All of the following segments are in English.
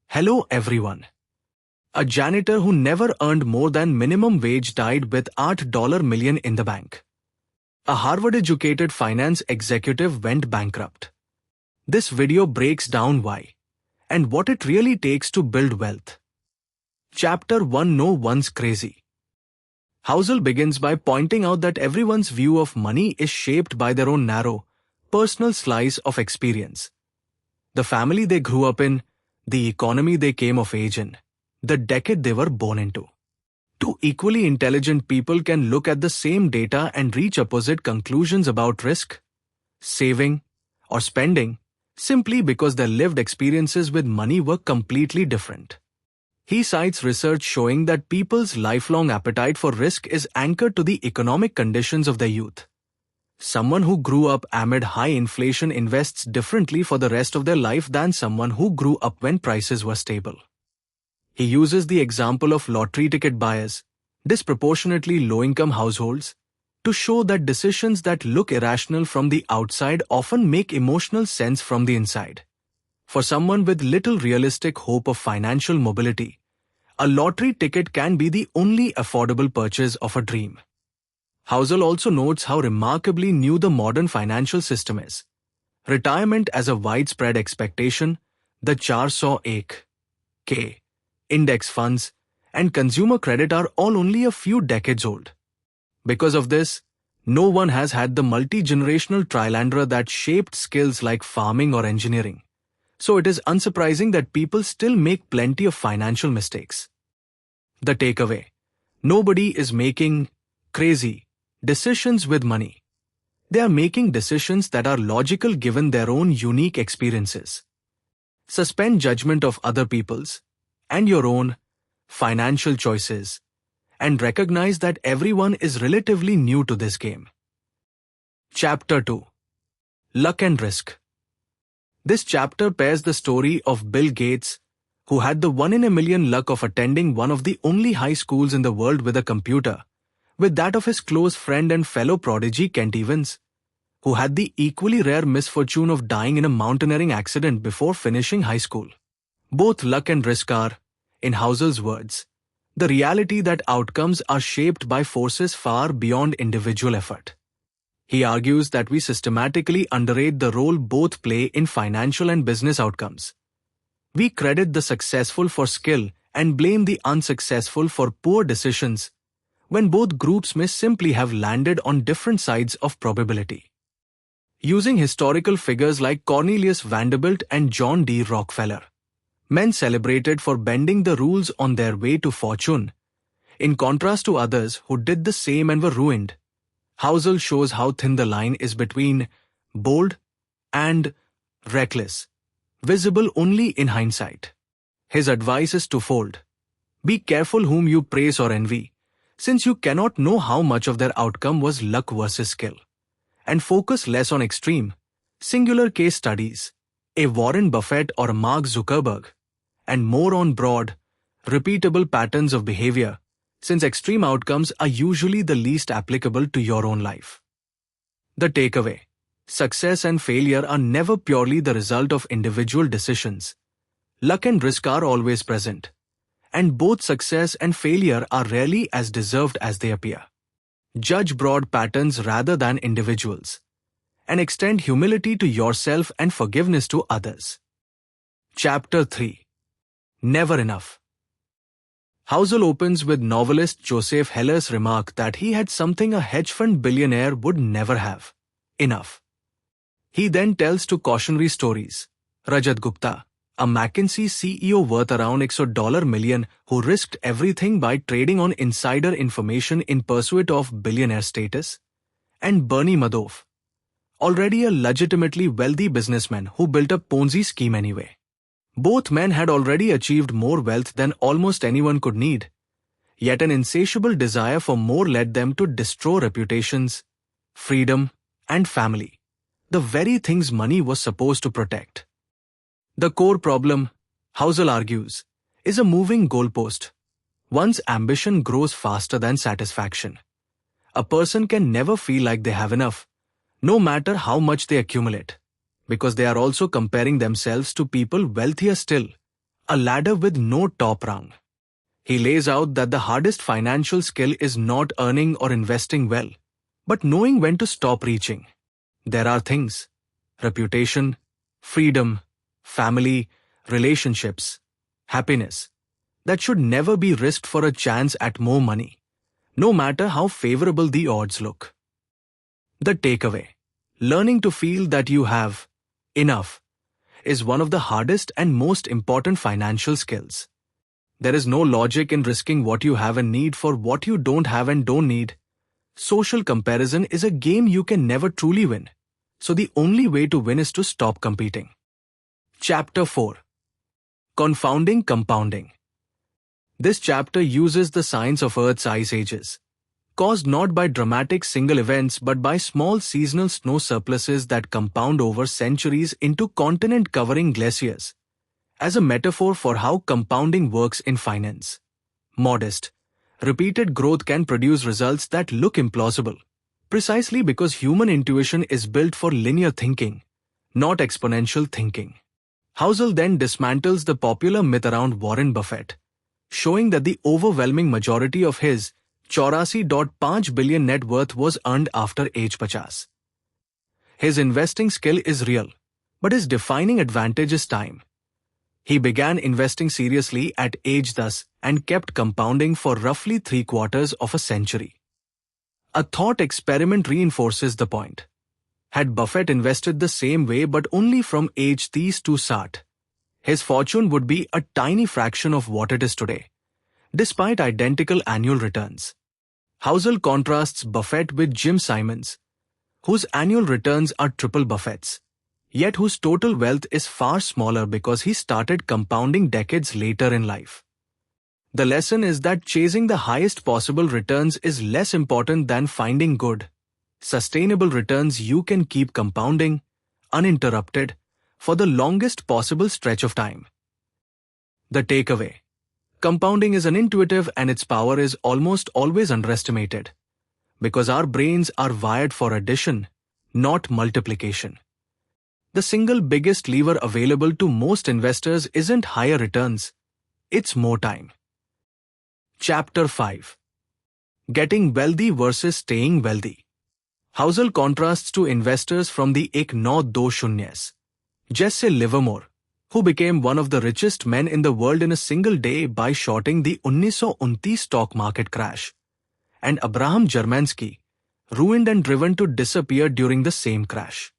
Hello everyone. A janitor who never earned more than minimum wage died with $8 million in the bank. A Harvard-educated finance executive went bankrupt. This video breaks down why and what it really takes to build wealth. Chapter 1. No one's crazy. Housel begins by pointing out that everyone's view of money is shaped by their own narrow, personal slice of experience. The family they grew up in, the economy they came of age in, the decade they were born into. Two equally intelligent people can look at the same data and reach opposite conclusions about risk, saving, or spending, simply because their lived experiences with money were completely different. He cites research showing that people's lifelong appetite for risk is anchored to the economic conditions of their youth. Someone who grew up amid high inflation invests differently for the rest of their life than someone who grew up when prices were stable. He uses the example of lottery ticket buyers, disproportionately low-income households, to show that decisions that look irrational from the outside often make emotional sense from the inside. For someone with little realistic hope of financial mobility, a lottery ticket can be the only affordable purchase of a dream. Housel also notes how remarkably new the modern financial system is. Retirement as a widespread expectation, the 401k, index funds, and consumer credit are all only a few decades old. Because of this, no one has had the multi-generational trilandra that shaped skills like farming or engineering. So it is unsurprising that people still make plenty of financial mistakes. The takeaway: nobody is making crazy decisions with money. They are making decisions that are logical given their own unique experiences. Suspend judgment of other people's and your own financial choices and recognize that everyone is relatively new to this game. Chapter 2. Luck and Risk. This chapter pairs the story of Bill Gates, who had the 1 in a million luck of attending one of the only high schools in the world with a computer, with that of his close friend and fellow prodigy Kent Evans, who had the equally rare misfortune of dying in a mountaineering accident before finishing high school. Both luck and risk are, in Housel's words, the reality that outcomes are shaped by forces far beyond individual effort. He argues that we systematically underrate the role both play in financial and business outcomes. We credit the successful for skill and blame the unsuccessful for poor decisions, when both groups may simply have landed on different sides of probability. Using historical figures like Cornelius Vanderbilt and John D. Rockefeller, men celebrated for bending the rules on their way to fortune, in contrast to others who did the same and were ruined, Housel shows how thin the line is between bold and reckless, visible only in hindsight. His advice is twofold. Be careful whom you praise or envy, since you cannot know how much of their outcome was luck versus skill, and focus less on extreme, singular case studies, a Warren Buffett or a Mark Zuckerberg, and more on broad, repeatable patterns of behavior, since extreme outcomes are usually the least applicable to your own life. The takeaway: success and failure are never purely the result of individual decisions. Luck and risk are always present, and both success and failure are rarely as deserved as they appear. Judge broad patterns rather than individuals, and extend humility to yourself and forgiveness to others. Chapter 3. Never Enough. Housel opens with novelist Joseph Heller's remark that he had something a hedge fund billionaire would never have: enough. He then tells two cautionary stories. Rajat Gupta, a McKinsey CEO worth around $100 million who risked everything by trading on insider information in pursuit of billionaire status, and Bernie Madoff, already a legitimately wealthy businessman who built a Ponzi scheme anyway. Both men had already achieved more wealth than almost anyone could need, yet an insatiable desire for more led them to destroy reputations, freedom, and family, the very things money was supposed to protect. The core problem, Housel argues, is a moving goalpost. One's ambition grows faster than satisfaction. A person can never feel like they have enough, no matter how much they accumulate, because they are also comparing themselves to people wealthier still, a ladder with no top rung. He lays out that the hardest financial skill is not earning or investing well, but knowing when to stop reaching. There are things: reputation, freedom, family, relationships, happiness, that should never be risked for a chance at more money, no matter how favorable the odds look. The takeaway: learning to feel that you have enough is one of the hardest and most important financial skills. There is no logic in risking what you have and need for what you don't have and don't need. Social comparison is a game you can never truly win, so the only way to win is to stop competing. Chapter 4: Confounding Compounding. This chapter uses the science of Earth's ice ages, caused not by dramatic single events but by small seasonal snow surpluses that compound over centuries into continent-covering glaciers, as a metaphor for how compounding works in finance. Modest, repeated growth can produce results that look implausible, precisely because human intuition is built for linear thinking, not exponential thinking. Housel then dismantles the popular myth around Warren Buffett, showing that the overwhelming majority of his 84.5 billion net worth was earned after age 50. His investing skill is real, but his defining advantage is time. He began investing seriously at age 10 and kept compounding for roughly 3/4 of a century. A thought experiment reinforces the point. Had Buffett invested the same way but only from age 30 to 60, his fortune would be a tiny fraction of what it is today, despite identical annual returns. Housel contrasts Buffett with Jim Simons, whose annual returns are triple Buffett's, yet whose total wealth is far smaller because he started compounding decades later in life. The lesson is that chasing the highest possible returns is less important than finding good, sustainable returns you can keep compounding, uninterrupted, for the longest possible stretch of time. The takeaway: compounding is unintuitive and its power is almost always underestimated, because our brains are wired for addition, not multiplication. The single biggest lever available to most investors isn't higher returns, it's more time. Chapter 5: Getting Wealthy versus Staying Wealthy. Housel contrasts two investors from the Ek No Do Shunyas. Jesse Livermore, who became one of the richest men in the world in a single day by shorting the 1929 stock market crash, and Abraham Germansky, ruined and driven to disappear during the same crash.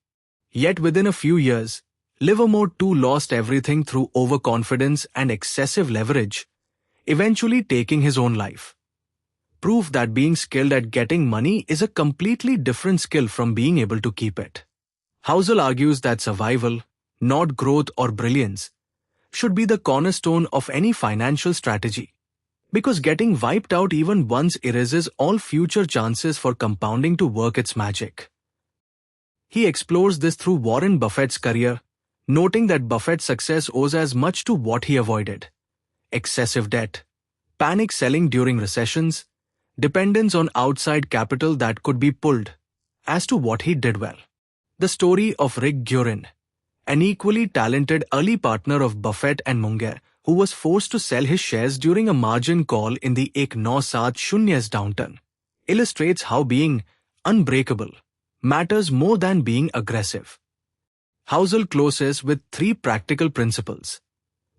Yet within a few years, Livermore too lost everything through overconfidence and excessive leverage, eventually taking his own life. Proof that being skilled at getting money is a completely different skill from being able to keep it. Housel argues that survival, not growth or brilliance, should be the cornerstone of any financial strategy, because getting wiped out even once erases all future chances for compounding to work its magic. He explores this through Warren Buffett's career, noting that Buffett's success owes as much to what he avoided: excessive debt, panic selling during recessions, dependence on outside capital that could be pulled, as to what he did well. The story of Rick Guerin, an equally talented early partner of Buffett and Munger, who was forced to sell his shares during a margin call in the 1970s downturn, illustrates how being unbreakable matters more than being aggressive. Housel closes with 3 practical principles.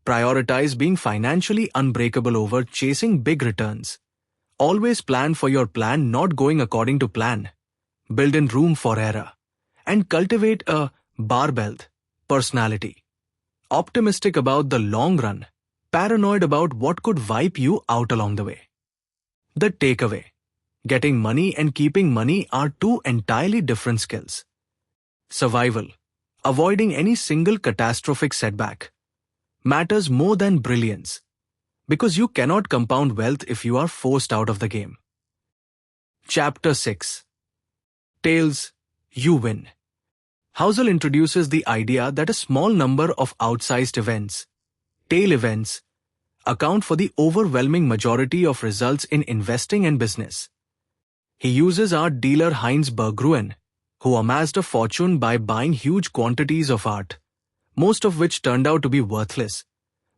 Prioritize being financially unbreakable over chasing big returns. Always plan for your plan not going according to plan. Build in room for error. And cultivate a barbelled personality. Optimistic about the long run, paranoid about what could wipe you out along the way. The takeaway: getting money and keeping money are 2 entirely different skills. Survival, avoiding any single catastrophic setback, matters more than brilliance, because you cannot compound wealth if you are forced out of the game. Chapter 6: Tails, You Win. Housel introduces the idea that a small number of outsized events, tail events, account for the overwhelming majority of results in investing and business. He uses art dealer Heinz Berggruen, who amassed a fortune by buying huge quantities of art, most of which turned out to be worthless,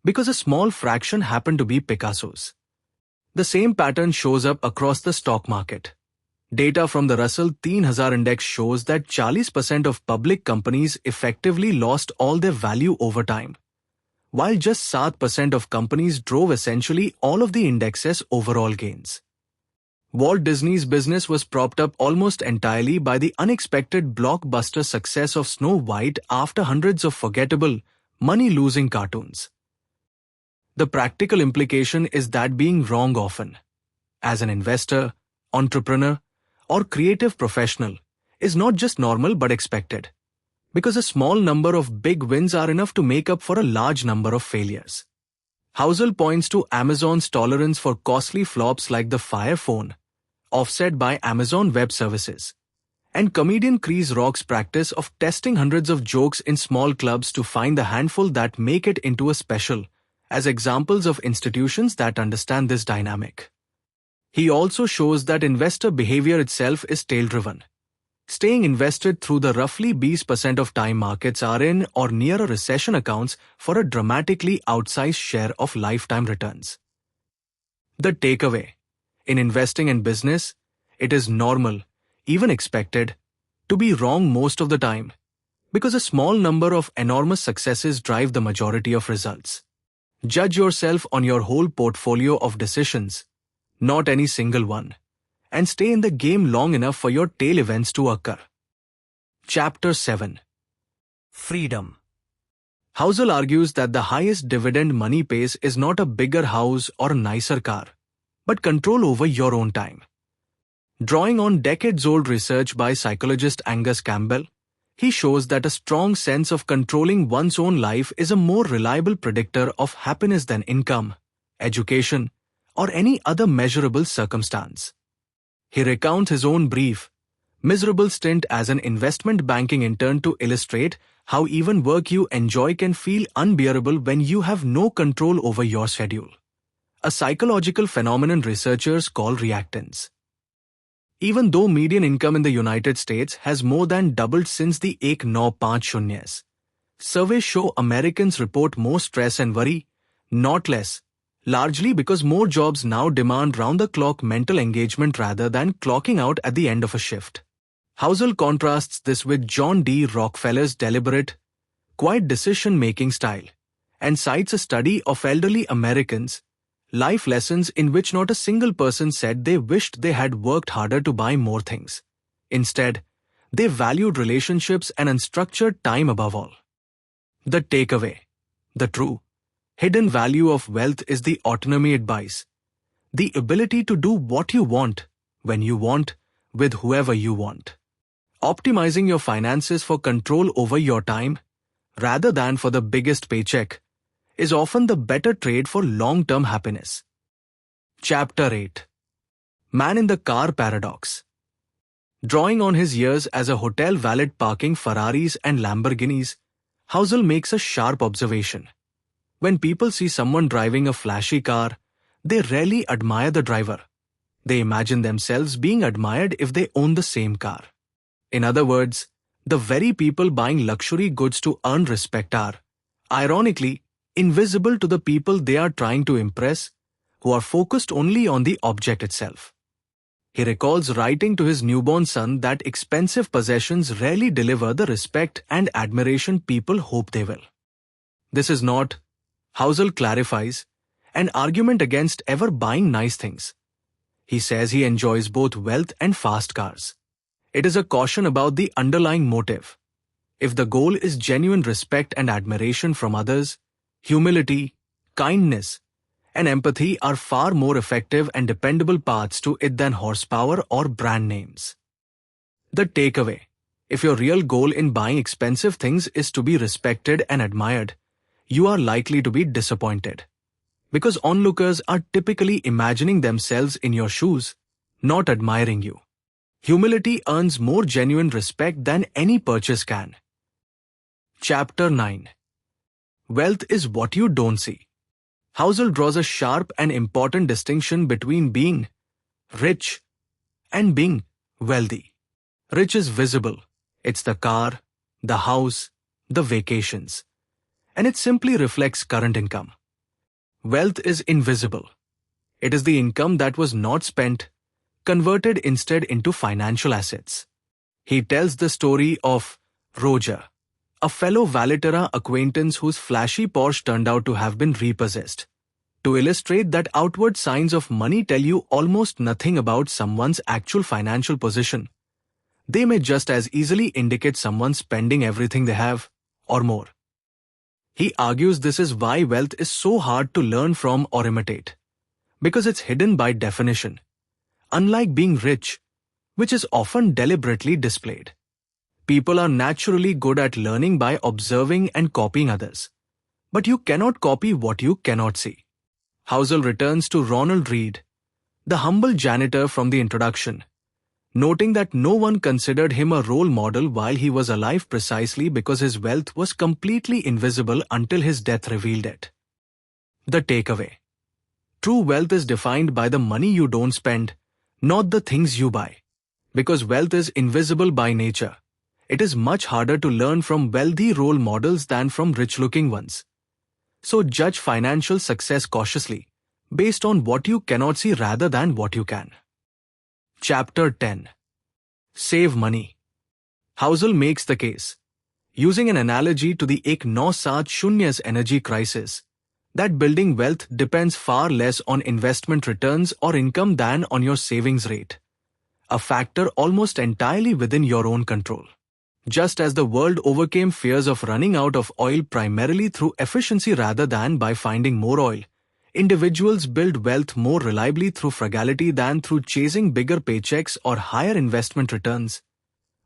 because a small fraction happen to be Picasso's. The same pattern shows up across the stock market. Data from the Russell 3000 index shows that 40% of public companies effectively lost all their value over time, while just 7% of companies drove essentially all of the index's overall gains. Walt Disney's business was propped up almost entirely by the unexpected blockbuster success of Snow White after hundreds of forgettable, money-losing cartoons. The practical implication is that being wrong often, as an investor, entrepreneur, or creative professional, is not just normal but expected, because a small number of big wins are enough to make up for a large number of failures. Housel points to Amazon's tolerance for costly flops like the Fire Phone, offset by Amazon Web Services, and comedian Chris Rock's practice of testing hundreds of jokes in small clubs to find the handful that make it into a special, as examples of institutions that understand this dynamic. He also shows that investor behavior itself is tail-driven. Staying invested through the roughly 20% of time markets are in or near a recession accounts for a dramatically outsized share of lifetime returns. The takeaway: in investing and business, it is normal, even expected, to be wrong most of the time, because a small number of enormous successes drive the majority of results. Judge yourself on your whole portfolio of decisions, not any single one, and stay in the game long enough for your tail events to occur. Chapter 7. Freedom. Housel argues that the highest dividend money pays is not a bigger house or a nicer car, but control over your own time. Drawing on decades-old research by psychologist Angus Campbell, he shows that a strong sense of controlling one's own life is a more reliable predictor of happiness than income, education, or any other measurable circumstance. He recounts his own brief, miserable stint as an investment banking intern to illustrate how even work you enjoy can feel unbearable when you have no control over your schedule, a psychological phenomenon researchers call reactance. Even though median income in the United States has more than doubled since the 1950s, surveys show Americans report more stress and worry, not less, largely because more jobs now demand round-the-clock mental engagement rather than clocking out at the end of a shift. Housel contrasts this with John D. Rockefeller's deliberate, quiet decision-making style, and cites a study of elderly Americans' life lessons in which not a single person said they wished they had worked harder to buy more things. Instead, they valued relationships and unstructured time above all. The takeaway: the true, hidden value of wealth is the autonomy it buys, the ability to do what you want, when you want, with whoever you want. Optimizing your finances for control over your time, rather than for the biggest paycheck, is often the better trade for long-term happiness. Chapter 8. Man in the Car Paradox. Drawing on his years as a hotel valet parking Ferraris and Lamborghinis, Housel makes a sharp observation. When people see someone driving a flashy car, they rarely admire the driver. They imagine themselves being admired if they own the same car. In other words, the very people buying luxury goods to earn respect are, ironically, invisible to the people they are trying to impress, who are focused only on the object itself. He recalls writing to his newborn son that expensive possessions rarely deliver the respect and admiration people hope they will. This is not, Housel clarifies, an argument against ever buying nice things. He says he enjoys both wealth and fast cars. It is a caution about the underlying motive. If the goal is genuine respect and admiration from others, humility, kindness, and empathy are far more effective and dependable paths to it than horsepower or brand names. The takeaway: if your real goal in buying expensive things is to be respected and admired, you are likely to be disappointed. Because onlookers are typically imagining themselves in your shoes, not admiring you. Humility earns more genuine respect than any purchase can. Chapter 9. Wealth is what you don't see. Housel draws a sharp and important distinction between being rich and being wealthy. Rich is visible. It's the car, the house, the vacations. And it simply reflects current income. Wealth is invisible. It is the income that was not spent, converted instead into financial assets. He tells the story of Roger, a fellow Valetera acquaintance whose flashy Porsche turned out to have been repossessed, to illustrate that outward signs of money tell you almost nothing about someone's actual financial position. They may just as easily indicate someone spending everything they have, or more. He argues this is why wealth is so hard to learn from or imitate, because it's hidden by definition, unlike being rich, which is often deliberately displayed. People are naturally good at learning by observing and copying others, but you cannot copy what you cannot see. Housel returns to Ronald Read, the humble janitor from the introduction, noting that no one considered him a role model while he was alive precisely because his wealth was completely invisible until his death revealed it. The takeaway: true wealth is defined by the money you don't spend, not the things you buy. Because wealth is invisible by nature, it is much harder to learn from wealthy role models than from rich-looking ones. So judge financial success cautiously, based on what you cannot see rather than what you can. Chapter 10. Save money. Housel makes the case, using an analogy to the Ek No Saat Shunyas energy crisis, that building wealth depends far less on investment returns or income than on your savings rate, a factor almost entirely within your own control. Just as the world overcame fears of running out of oil primarily through efficiency rather than by finding more oil, individuals build wealth more reliably through frugality than through chasing bigger paychecks or higher investment returns,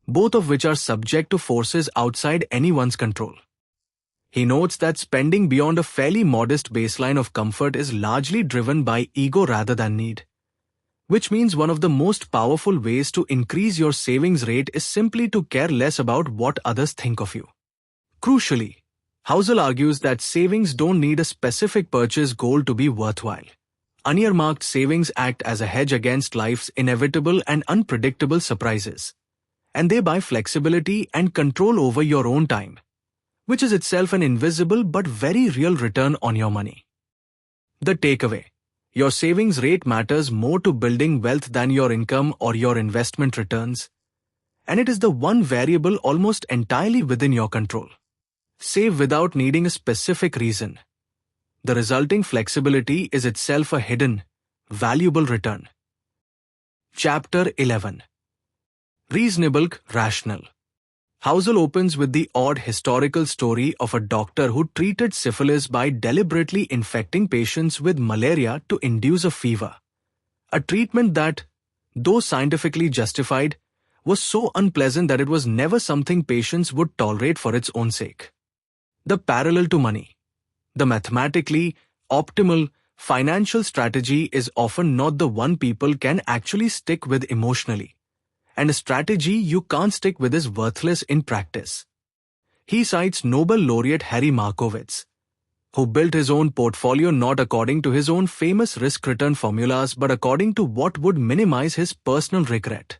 both of which are subject to forces outside anyone's control. He notes that spending beyond a fairly modest baseline of comfort is largely driven by ego rather than need, which means one of the most powerful ways to increase your savings rate is simply to care less about what others think of you. Crucially, Housel argues that savings don't need a specific purchase goal to be worthwhile. Unearmarked savings act as a hedge against life's inevitable and unpredictable surprises, and they buy flexibility and control over your own time, which is itself an invisible but very real return on your money. The takeaway: your savings rate matters more to building wealth than your income or your investment returns, and it is the one variable almost entirely within your control. Save without needing a specific reason. The resulting flexibility is itself a hidden, valuable return. Chapter 11. Reasonable, rational. Housel opens with the odd historical story of a doctor who treated syphilis by deliberately infecting patients with malaria to induce a fever. A treatment that, though scientifically justified, was so unpleasant that it was never something patients would tolerate for its own sake. The parallel to money. The mathematically optimal financial strategy is often not the one people can actually stick with emotionally, and a strategy you can't stick with is worthless in practice. He cites Nobel laureate Harry Markowitz, who built his own portfolio not according to his own famous risk-return formulas but according to what would minimize his personal regret.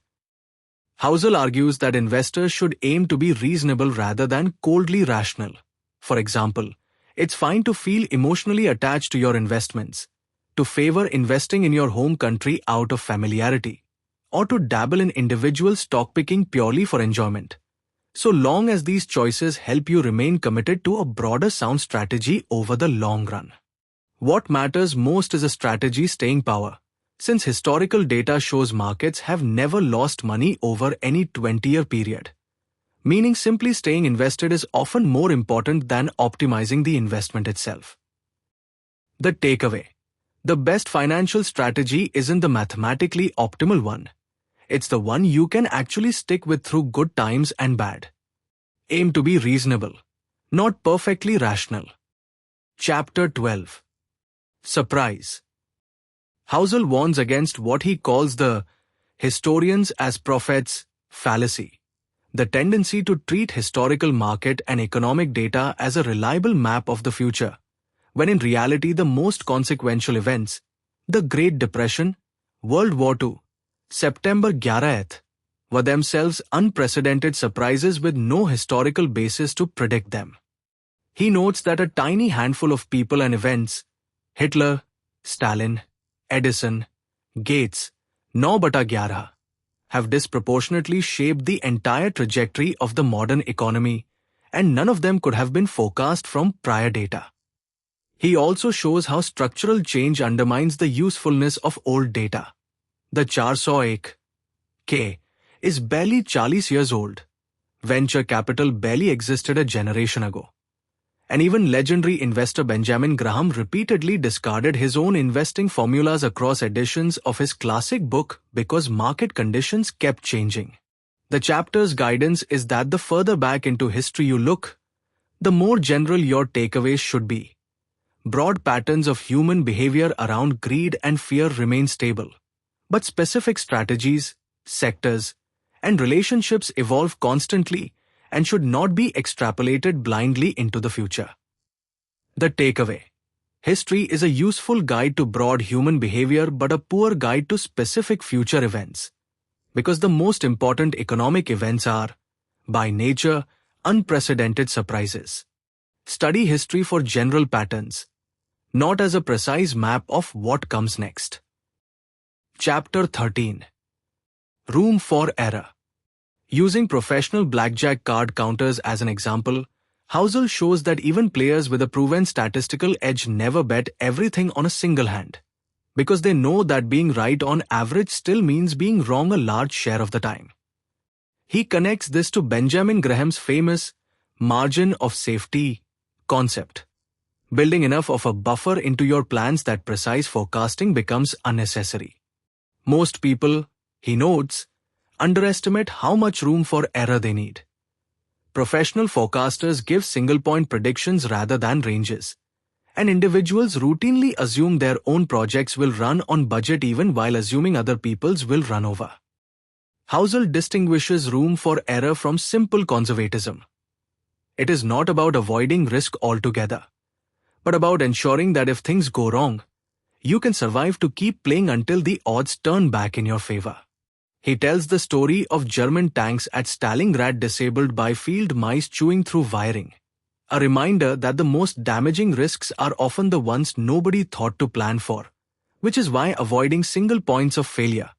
Housel argues that investors should aim to be reasonable rather than coldly rational. For example, it's fine to feel emotionally attached to your investments, to favor investing in your home country out of familiarity, or to dabble in individual stock picking purely for enjoyment, so long as these choices help you remain committed to a broader sound strategy over the long run. What matters most is a strategy staying power, since historical data shows markets have never lost money over any 20-year period. Meaning simply staying invested is often more important than optimizing the investment itself. The takeaway: the best financial strategy isn't the mathematically optimal one. It's the one you can actually stick with through good times and bad. Aim to be reasonable, not perfectly rational. Chapter 12. Surprise. Housel warns against what he calls the historians as prophets fallacy, the tendency to treat historical market and economic data as a reliable map of the future, when in reality the most consequential events, the Great Depression, World War II, September 11th, were themselves unprecedented surprises with no historical basis to predict them. He notes that a tiny handful of people and events, Hitler, Stalin, Edison, Gates, 9/11 have disproportionately shaped the entire trajectory of the modern economy, and none of them could have been forecast from prior data. He also shows how structural change undermines the usefulness of old data. The 401 K is barely 40 years old. Venture capital barely existed a generation ago. And even legendary investor Benjamin Graham repeatedly discarded his own investing formulas across editions of his classic book because market conditions kept changing. The chapter's guidance is that the further back into history you look, the more general your takeaways should be. Broad patterns of human behavior around greed and fear remain stable, but specific strategies, sectors, and relationships evolve constantly and should not be extrapolated blindly into the future. The takeaway: history is a useful guide to broad human behavior but a poor guide to specific future events, because the most important economic events are, by nature, unprecedented surprises. Study history for general patterns, not as a precise map of what comes next. Chapter 13. Room for Error. Using professional blackjack card counters as an example, Housel shows that even players with a proven statistical edge never bet everything on a single hand, because they know that being right on average still means being wrong a large share of the time. He connects this to Benjamin Graham's famous margin of safety concept, building enough of a buffer into your plans that precise forecasting becomes unnecessary. Most people, he notes, underestimate how much room for error they need. Professional forecasters give single-point predictions rather than ranges, and individuals routinely assume their own projects will run on budget even while assuming other people's will run over. Housel distinguishes room for error from simple conservatism. It is not about avoiding risk altogether, but about ensuring that if things go wrong, you can survive to keep playing until the odds turn back in your favor. He tells the story of German tanks at Stalingrad disabled by field mice chewing through wiring, a reminder that the most damaging risks are often the ones nobody thought to plan for, which is why avoiding single points of failure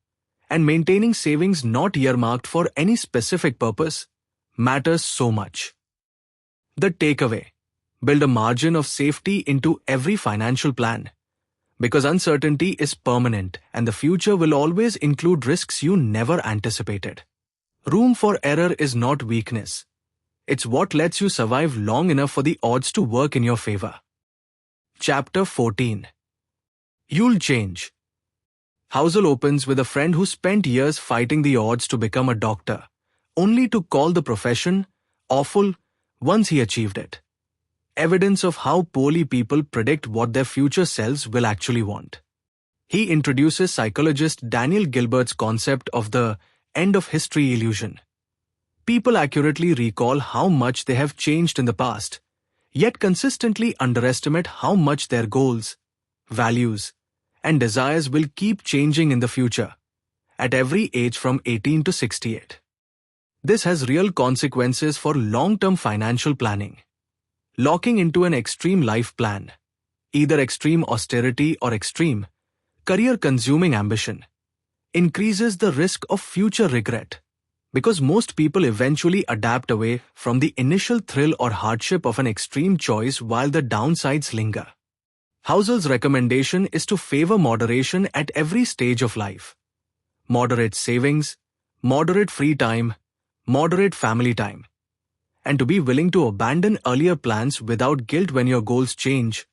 and maintaining savings not earmarked for any specific purpose matters so much. The takeaway: build a margin of safety into every financial plan, because uncertainty is permanent and the future will always include risks you never anticipated. Room for error is not weakness. It's what lets you survive long enough for the odds to work in your favor. Chapter 14. You'll change. Housel opens with a friend who spent years fighting the odds to become a doctor, only to call the profession awful once he achieved it. Evidence of how poorly people predict what their future selves will actually want. He introduces psychologist Daniel Gilbert's concept of the end of history illusion. People accurately recall how much they have changed in the past, yet consistently underestimate how much their goals, values, and desires will keep changing in the future, at every age from 18 to 68. This has real consequences for long-term financial planning. Locking into an extreme life plan, either extreme austerity or extreme, career-consuming ambition, increases the risk of future regret, because most people eventually adapt away from the initial thrill or hardship of an extreme choice while the downsides linger. Housel's recommendation is to favor moderation at every stage of life. Moderate savings, moderate free time, moderate family time, and to be willing to abandon earlier plans without guilt when your goals change,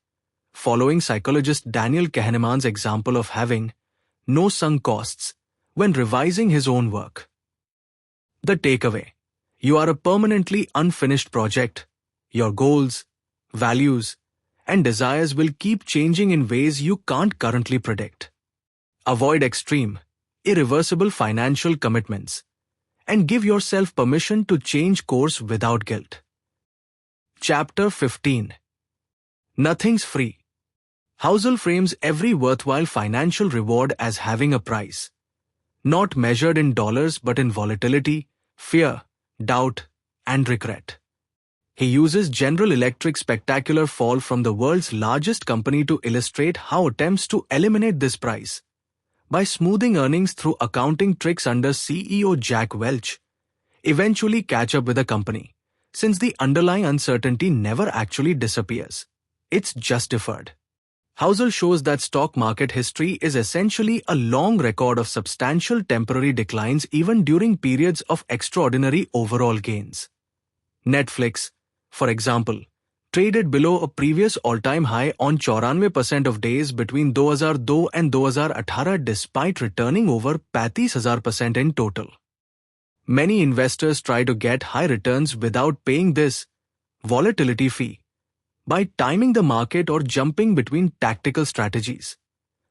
following psychologist Daniel Kahneman's example of having no sunk costs when revising his own work. The takeaway: you are a permanently unfinished project. Your goals, values, and desires will keep changing in ways you can't currently predict. Avoid extreme, irreversible financial commitments, and give yourself permission to change course without guilt. Chapter 15. Nothing's free. Housel frames every worthwhile financial reward as having a price, not measured in dollars but in volatility, fear, doubt, and regret. He uses General Electric's spectacular fall from the world's largest company to illustrate how attempts to eliminate this price by smoothing earnings through accounting tricks under CEO Jack Welch eventually catch up with the company, since the underlying uncertainty never actually disappears. It's just deferred. Housel shows that stock market history is essentially a long record of substantial temporary declines even during periods of extraordinary overall gains. Netflix, for example, traded below a previous all-time high on 94% of days between 2002 and 2018 despite returning over 35,000% in total. Many investors try to get high returns without paying this volatility fee by timing the market or jumping between tactical strategies.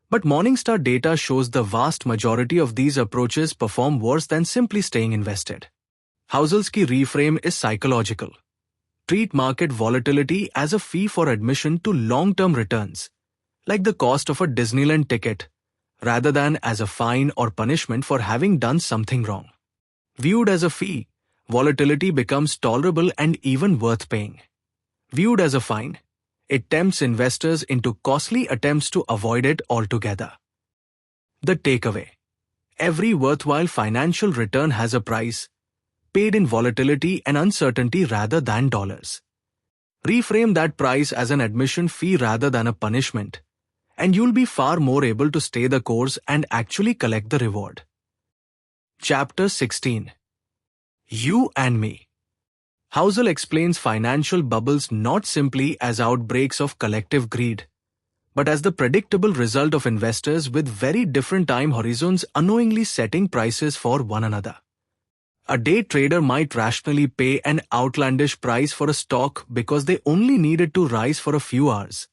But Morningstar data shows the vast majority of these approaches perform worse than simply staying invested. Housel's key reframe is psychological. Treat market volatility as a fee for admission to long-term returns, like the cost of a Disneyland ticket, rather than as a fine or punishment for having done something wrong. Viewed as a fee, volatility becomes tolerable and even worth paying. Viewed as a fine, it tempts investors into costly attempts to avoid it altogether. The takeaway: every worthwhile financial return has a price, paid in volatility and uncertainty rather than dollars. Reframe that price as an admission fee rather than a punishment, and you'll be far more able to stay the course and actually collect the reward. Chapter 16. You and Me. Housel explains financial bubbles not simply as outbreaks of collective greed, but as the predictable result of investors with very different time horizons unknowingly setting prices for one another. A day trader might rationally pay an outlandish price for a stock because they only needed to rise for a few hours.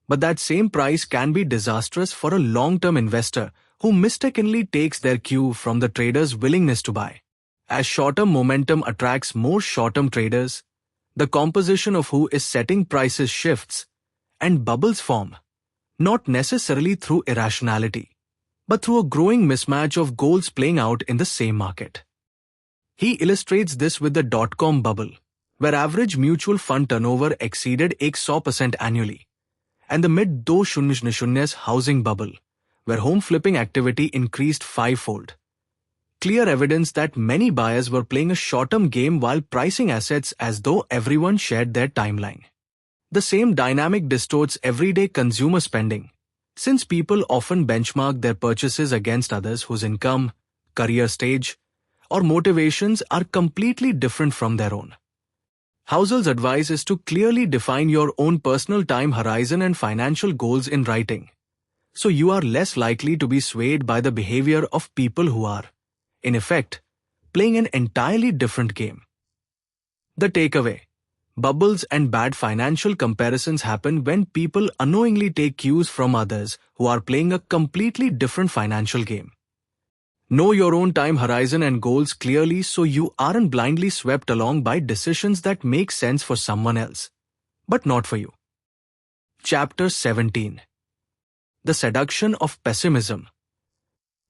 But that same price can be disastrous for a long-term investor who mistakenly takes their cue from the trader's willingness to buy. As short-term momentum attracts more short-term traders, the composition of who is setting prices shifts, and bubbles form, not necessarily through irrationality, but through a growing mismatch of goals playing out in the same market. He illustrates this with the dot-com bubble, where average mutual fund turnover exceeded 100% annually, and the mid-2000s housing bubble, where home flipping activity increased fivefold. Clear evidence that many buyers were playing a short-term game while pricing assets as though everyone shared their timeline. The same dynamic distorts everyday consumer spending, since people often benchmark their purchases against others whose income, career stage, or motivations are completely different from their own. Housel's advice is to clearly define your own personal time horizon and financial goals in writing, so you are less likely to be swayed by the behavior of people who are, in effect, playing an entirely different game. The takeaway: bubbles and bad financial comparisons happen when people unknowingly take cues from others who are playing a completely different financial game. Know your own time horizon and goals clearly so you aren't blindly swept along by decisions that make sense for someone else, but not for you. Chapter 17. The Seduction of Pessimism.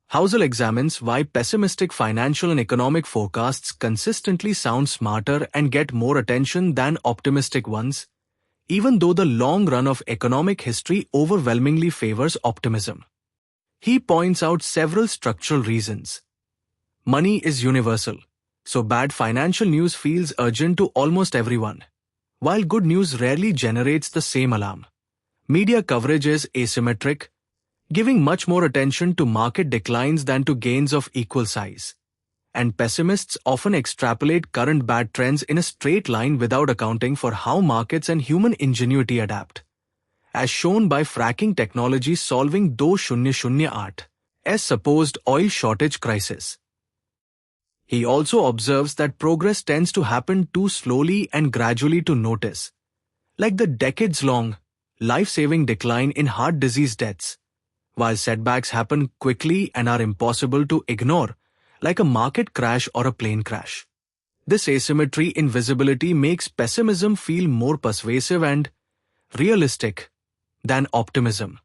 Housel examines why pessimistic financial and economic forecasts consistently sound smarter and get more attention than optimistic ones, even though the long run of economic history overwhelmingly favors optimism. He points out several structural reasons. Money is universal, so bad financial news feels urgent to almost everyone, while good news rarely generates the same alarm. Media coverage is asymmetric, giving much more attention to market declines than to gains of equal size. And pessimists often extrapolate current bad trends in a straight line without accounting for how markets and human ingenuity adapt, as shown by fracking technology solving 2008's supposed oil shortage crisis. He also observes that progress tends to happen too slowly and gradually to notice, like the decades-long, life-saving decline in heart disease deaths, while setbacks happen quickly and are impossible to ignore, like a market crash or a plane crash. This asymmetry in visibility makes pessimism feel more persuasive and realistic than optimism,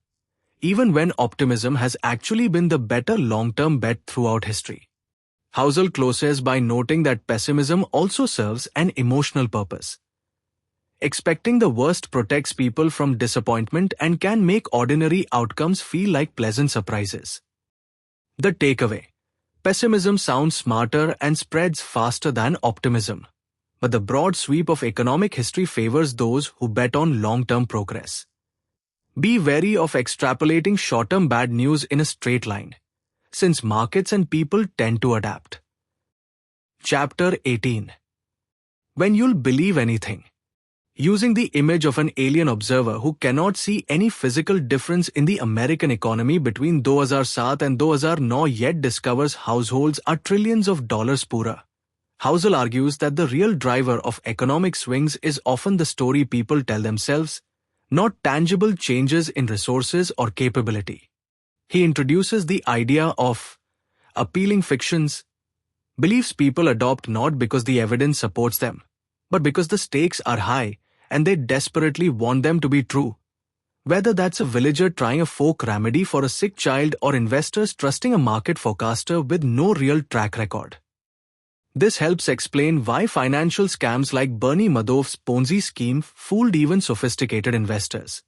even when optimism has actually been the better long-term bet throughout history. Housel closes by noting that pessimism also serves an emotional purpose. Expecting the worst protects people from disappointment and can make ordinary outcomes feel like pleasant surprises. The takeaway: pessimism sounds smarter and spreads faster than optimism. But the broad sweep of economic history favors those who bet on long-term progress. Be wary of extrapolating short-term bad news in a straight line, since markets and people tend to adapt. Chapter 18. When you'll believe anything. Using the image of an alien observer who cannot see any physical difference in the American economy between 2007 and 2009 yet discovers households are trillions of dollars poorer. Housel argues that the real driver of economic swings is often the story people tell themselves, not tangible changes in resources or capability. He introduces the idea of appealing fictions, beliefs people adopt not because the evidence supports them, but because the stakes are high and they desperately want them to be true. Whether that's a villager trying a folk remedy for a sick child or investors trusting a market forecaster with no real track record. This helps explain why financial scams like Bernie Madoff's Ponzi scheme fooled even sophisticated investors,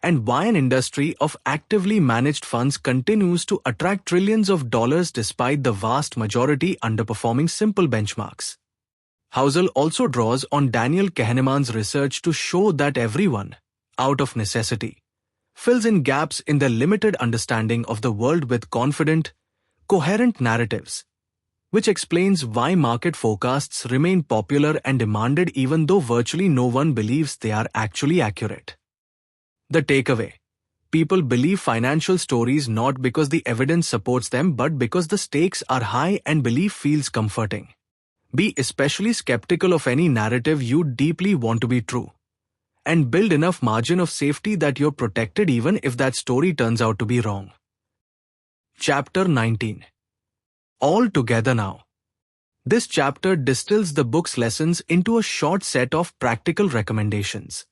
and why an industry of actively managed funds continues to attract trillions of dollars despite the vast majority underperforming simple benchmarks. Housel also draws on Daniel Kahneman's research to show that everyone, out of necessity, fills in gaps in their limited understanding of the world with confident, coherent narratives, which explains why market forecasts remain popular and demanded even though virtually no one believes they are actually accurate. The takeaway: people believe financial stories not because the evidence supports them but because the stakes are high and belief feels comforting. Be especially skeptical of any narrative you deeply want to be true, and build enough margin of safety that you're protected even if that story turns out to be wrong. Chapter 19. All together now. This chapter distills the book's lessons into a short set of practical recommendations.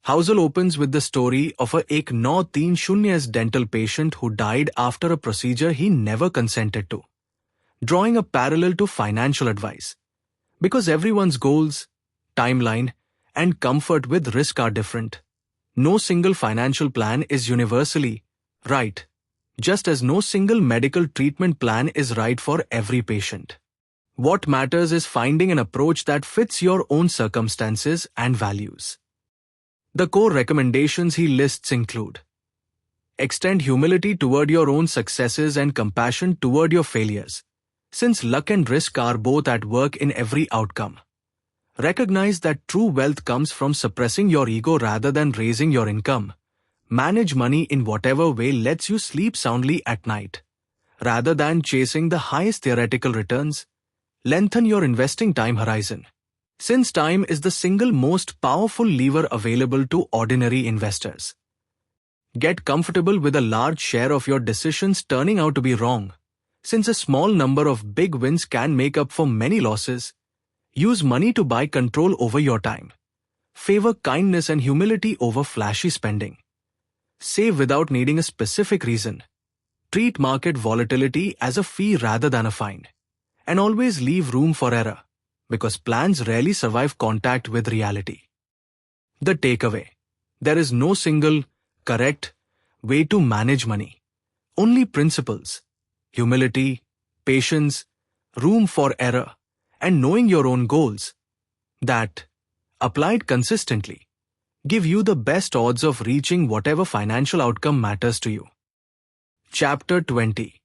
Housel opens with the story of a 1930s dental patient who died after a procedure he never consented to, drawing a parallel to financial advice. Because everyone's goals, timeline, and comfort with risk are different, no single financial plan is universally right, just as no single medical treatment plan is right for every patient. What matters is finding an approach that fits your own circumstances and values. The core recommendations he lists include: extend humility toward your own successes and compassion toward your failures, since luck and risk are both at work in every outcome. Recognize that true wealth comes from suppressing your ego rather than raising your income. Manage money in whatever way lets you sleep soundly at night, rather than chasing the highest theoretical returns. Lengthen your investing time horizon, since time is the single most powerful lever available to ordinary investors. Get comfortable with a large share of your decisions turning out to be wrong, since a small number of big wins can make up for many losses. Use money to buy control over your time. Favor kindness and humility over flashy spending. Save without needing a specific reason. Treat market volatility as a fee rather than a fine. And always leave room for error, because plans rarely survive contact with reality. The takeaway: there is no single, correct way to manage money. Only principles: humility, patience, room for error, and knowing your own goals, that, applied consistently, give you the best odds of reaching whatever financial outcome matters to you. Chapter 20.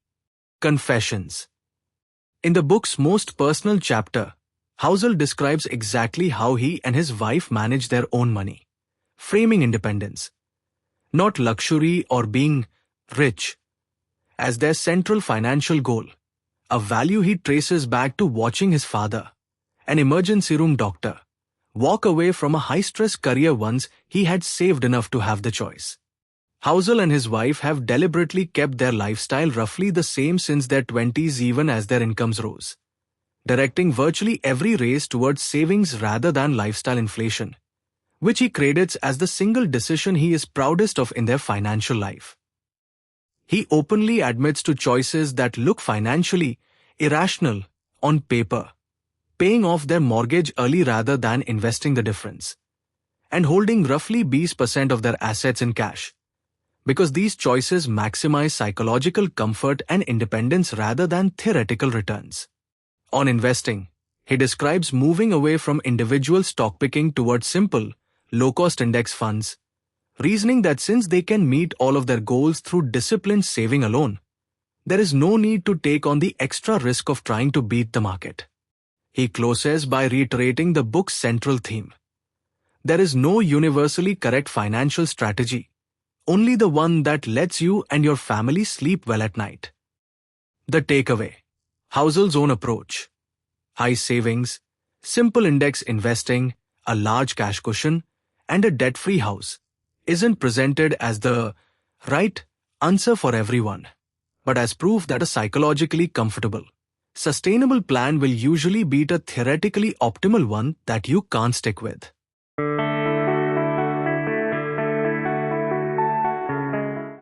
Confessions. In the book's most personal chapter, Housel describes exactly how he and his wife manage their own money, framing independence, not luxury or being rich, as their central financial goal, a value he traces back to watching his father, an emergency room doctor, walk away from a high-stress career once he had saved enough to have the choice. Housel and his wife have deliberately kept their lifestyle roughly the same since their 20s even as their incomes rose, directing virtually every race towards savings rather than lifestyle inflation, which he credits as the single decision he is proudest of in their financial life. He openly admits to choices that look financially irrational on paper, paying off their mortgage early rather than investing the difference, and holding roughly 20% of their assets in cash. Because these choices maximize psychological comfort and independence rather than theoretical returns. On investing, he describes moving away from individual stock picking towards simple, low-cost index funds, reasoning that since they can meet all of their goals through disciplined saving alone, there is no need to take on the extra risk of trying to beat the market. He closes by reiterating the book's central theme. There is no universally correct financial strategy, only the one that lets you and your family sleep well at night. The takeaway: Housel's own approach. High savings, simple index investing, a large cash cushion, and a debt-free house isn't presented as the right answer for everyone, but as proof that a psychologically comfortable, sustainable plan will usually beat a theoretically optimal one that you can't stick with.